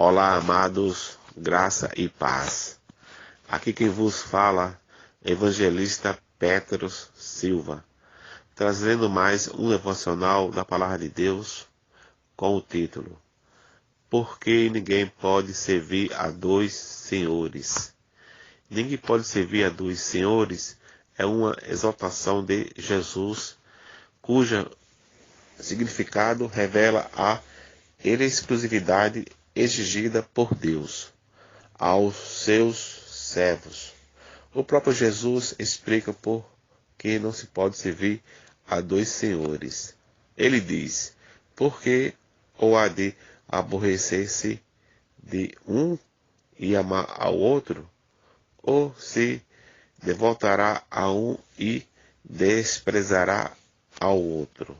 Olá, amados, graça e paz. Aqui quem vos fala, evangelista Pétros Silva, trazendo mais um devocional da Palavra de Deus com o título: Por que ninguém pode servir a dois senhores? Ninguém pode servir a dois senhores é uma exaltação de Jesus, cujo significado revela a exclusividade exigida por Deus aos seus servos. O próprio Jesus explica por que não se pode servir a dois senhores. Ele diz: porque ou há de aborrecer-se de um e amar ao outro, ou se devotará a um e desprezará ao outro.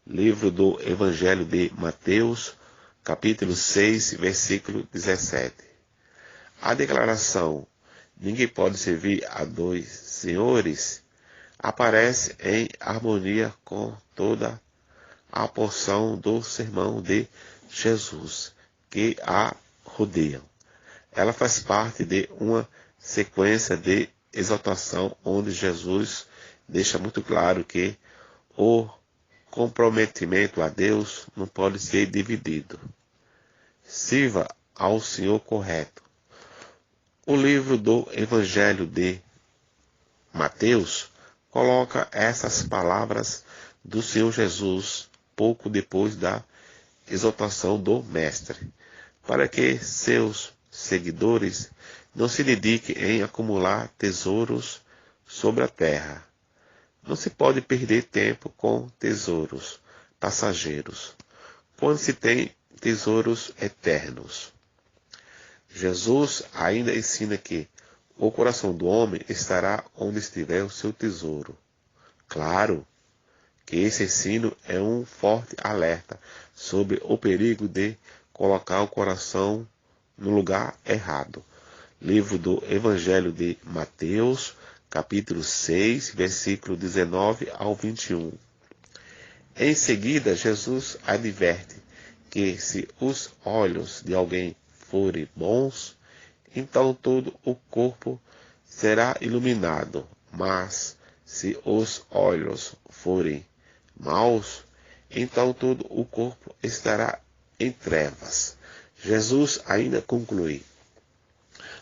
Livro do Evangelho de Mateus, capítulo 6, versículo 17. A declaração "ninguém pode servir a dois senhores" aparece em harmonia com toda a porção do sermão de Jesus que a rodeiam. Ela faz parte de uma sequência de exaltação onde Jesus deixa muito claro que o comprometimento a Deus não pode ser dividido. Sirva ao Senhor correto. O livro do Evangelho de Mateus coloca essas palavras do Senhor Jesus pouco depois da exaltação do Mestre, para que seus seguidores não se dediquem em acumular tesouros sobre a terra. Não se pode perder tempo com tesouros passageiros, quando se tem tesouros eternos. Jesus ainda ensina que o coração do homem estará onde estiver o seu tesouro. Claro que esse ensino é um forte alerta sobre o perigo de colocar o coração no lugar errado. Livro do Evangelho de Mateus, capítulo 6, versículo 19 ao 21. Em seguida, Jesus adverte que se os olhos de alguém forem bons, então todo o corpo será iluminado, mas se os olhos forem maus, então todo o corpo estará em trevas. Jesus ainda conclui: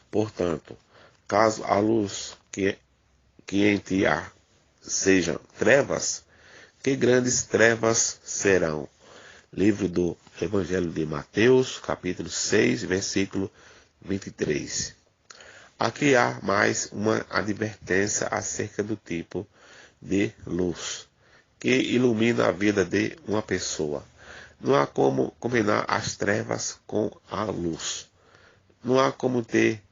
portanto, caso a luz que em ti há sejam trevas, que grandes trevas serão. Livro do Evangelho de Mateus, capítulo 6, versículo 23. Aqui há mais uma advertência acerca do tipo de luz que ilumina a vida de uma pessoa. Não há como combinar as trevas com a luz. Não há como ter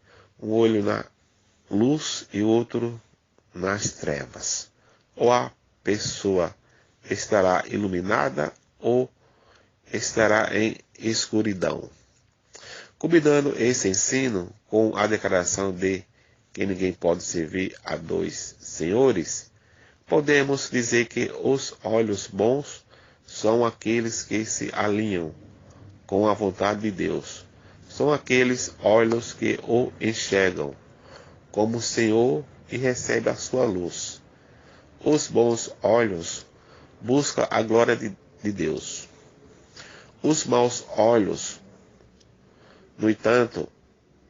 um olho na luz e outro nas trevas. Ou a pessoa estará iluminada ou estará em escuridão. Combinando esse ensino com a declaração de que ninguém pode servir a dois senhores, podemos dizer que os olhos bons são aqueles que se alinham com a vontade de Deus. São aqueles olhos que o enxergam como Senhor e recebem a sua luz. Os bons olhos buscam a glória de Deus. Os maus olhos, no entanto,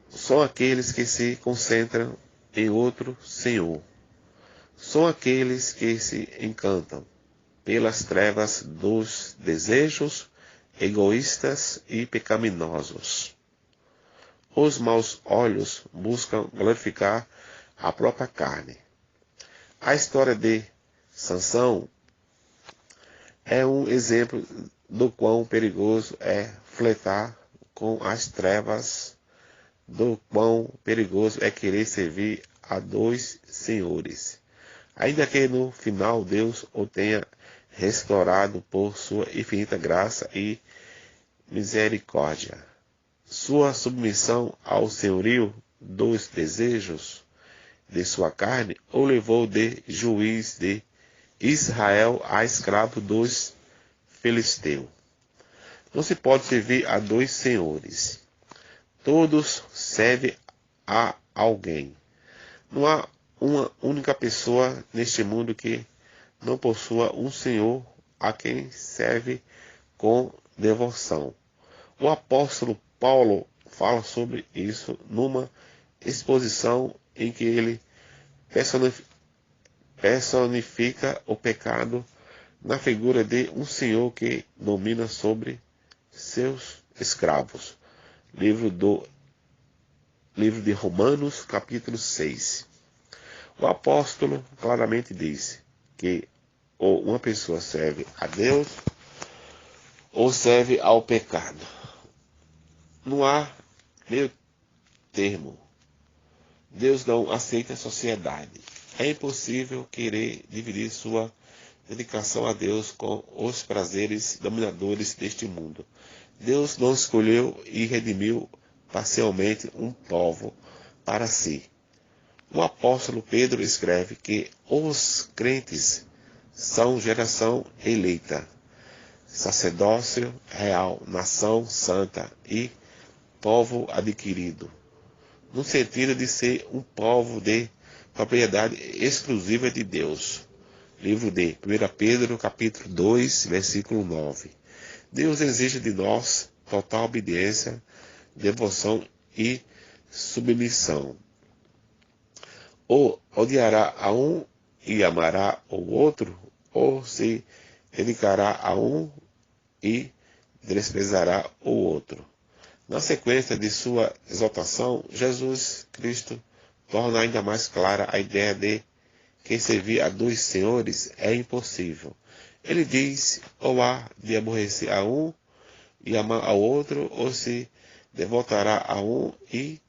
são aqueles que se concentram em outro Senhor. São aqueles que se encantam pelas trevas dos desejos egoístas e pecaminosos. Os maus olhos buscam glorificar a própria carne. A história de Sansão é um exemplo do quão perigoso é flertar com as trevas, do quão perigoso é querer servir a dois senhores. Ainda que no final Deus o tenha restaurado por sua infinita graça e misericórdia. Sua submissão ao senhorio dos desejos de sua carne o levou de juiz de Israel a escravo dos filisteus. Não se pode servir a dois senhores. Todos servem a alguém. Não há uma única pessoa neste mundo que não possua um Senhor a quem serve com devoção. O apóstolo Paulo fala sobre isso numa exposição em que ele personifica o pecado na figura de um senhor que domina sobre seus escravos. Livro de Romanos, capítulo 6. O apóstolo claramente diz que ou uma pessoa serve a Deus ou serve ao pecado. Não há meio termo. Deus não aceita a sociedade. É impossível querer dividir sua dedicação a Deus com os prazeres dominadores deste mundo. Deus não escolheu e redimiu parcialmente um povo para si. O apóstolo Pedro escreve que os crentes são geração eleita, sacerdócio real, nação santa e povo adquirido, no sentido de ser um povo de propriedade exclusiva de Deus. Livro de 1 Pedro, capítulo 2, versículo 9. Deus exige de nós total obediência, devoção e submissão. Ou odiará a um e amará o outro, ou se dedicará a um e desprezará o outro. Na sequência de sua exaltação, Jesus Cristo torna ainda mais clara a ideia de que servir a dois senhores é impossível. Ele diz, ou há de aborrecer a um e amar ao outro, ou se devotará a um e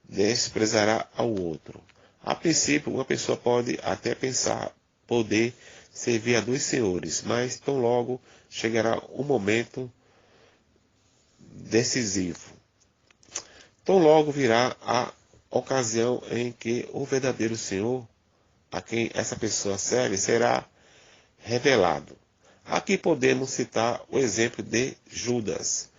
desprezará ao outro. A princípio, uma pessoa pode até pensar poder servir a dois senhores, mas tão logo chegará um momento decisivo. Tão logo virá a ocasião em que o verdadeiro Senhor, a quem essa pessoa serve, será revelado. Aqui podemos citar o exemplo de Judas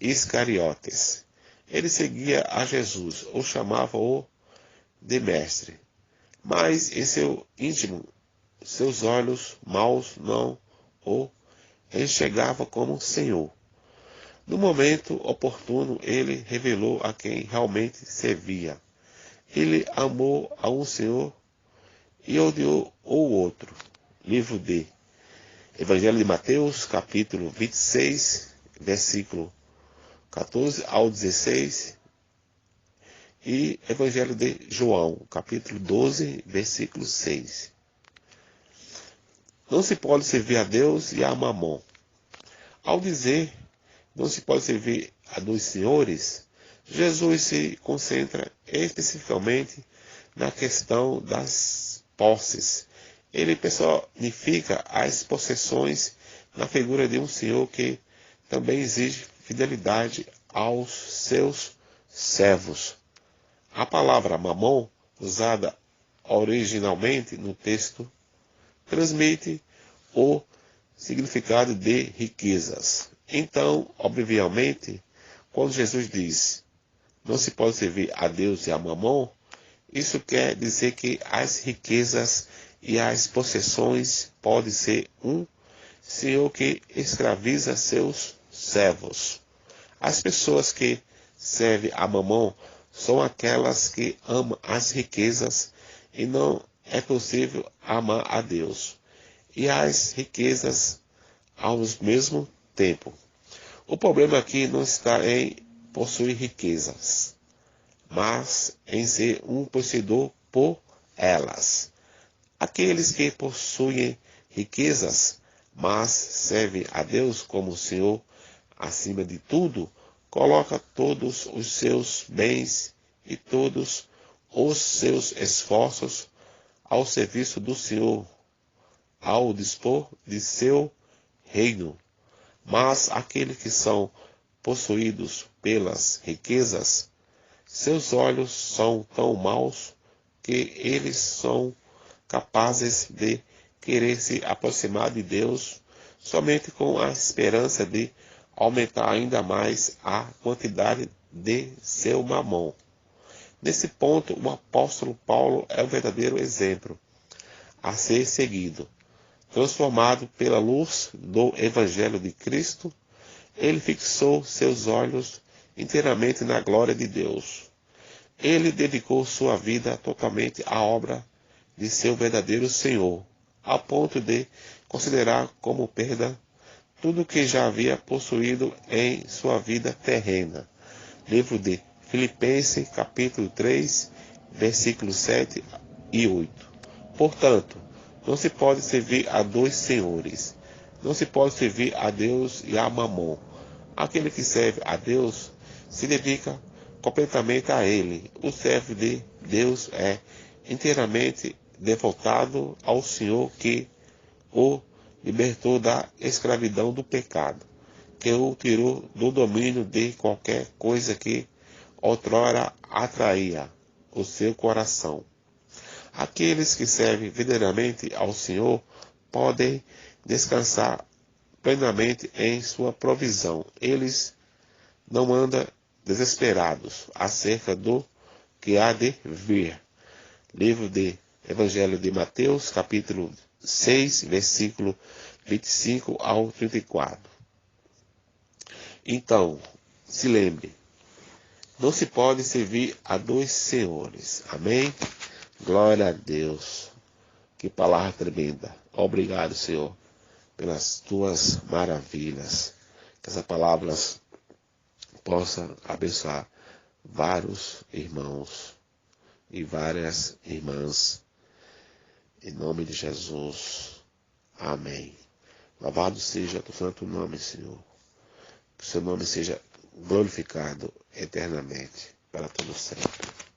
Iscariotes. Ele seguia a Jesus, ou chamava-o de mestre, mas em seu íntimo, seus olhos maus não o enxergavam como Senhor. No momento oportuno, ele revelou a quem realmente servia. Ele amou a um Senhor e odiou o outro. Livro de Evangelho de Mateus, capítulo 26, versículo 14 ao 16, e Evangelho de João, capítulo 12, versículo 6. Não se pode servir a Deus e a Mamon. Ao dizer não se pode servir a dois senhores, Jesus se concentra especificamente na questão das posses. Ele personifica as possessões na figura de um senhor que também exige fidelidade aos seus servos. A palavra mamon, usada originalmente no texto, transmite o significado de riquezas. Então, obviamente, quando Jesus diz não se pode servir a Deus e a Mamon, isso quer dizer que as riquezas e as possessões podem ser um senhor que escraviza seus servos. As pessoas que servem a Mamon são aquelas que amam as riquezas e não é possível amar a Deus e as riquezas ao mesmo tempo. O problema aqui não está em possuir riquezas, mas em ser um possuidor por elas. Aqueles que possuem riquezas, mas servem a Deus como Senhor acima de tudo, coloca todos os seus bens e todos os seus esforços ao serviço do Senhor, ao dispor de seu reino. Mas aqueles que são possuídos pelas riquezas, seus olhos são tão maus que eles são capazes de querer se aproximar de Deus somente com a esperança de aumentar ainda mais a quantidade de seu mamon. Nesse ponto, o apóstolo Paulo é o verdadeiro exemplo a ser seguido. Transformado pela luz do Evangelho de Cristo, ele fixou seus olhos inteiramente na glória de Deus. Ele dedicou sua vida totalmente à obra de seu verdadeiro Senhor, a ponto de considerar como perda tudo que já havia possuído em sua vida terrena. Livro de Filipenses, capítulo 3, versículos 7 e 8. Portanto, não se pode servir a dois senhores. Não se pode servir a Deus e a Mamon. Aquele que serve a Deus se dedica completamente a Ele. O servo de Deus é inteiramente devotado ao Senhor que o libertou da escravidão do pecado, que o tirou do domínio de qualquer coisa que outrora atraía o seu coração. Aqueles que servem verdadeiramente ao Senhor podem descansar plenamente em sua provisão. Eles não andam desesperados acerca do que há de vir. Livro de Evangelho de Mateus, capítulo 6, versículo 25 ao 34. Então, se lembre, não se pode servir a dois senhores. Amém? Glória a Deus. Que palavra tremenda. Obrigado, Senhor, pelas tuas maravilhas. Que essas palavras possam abençoar vários irmãos e várias irmãs. Em nome de Jesus. Amém. Louvado seja o santo nome, Senhor. Que o seu nome seja glorificado eternamente, para todo sempre.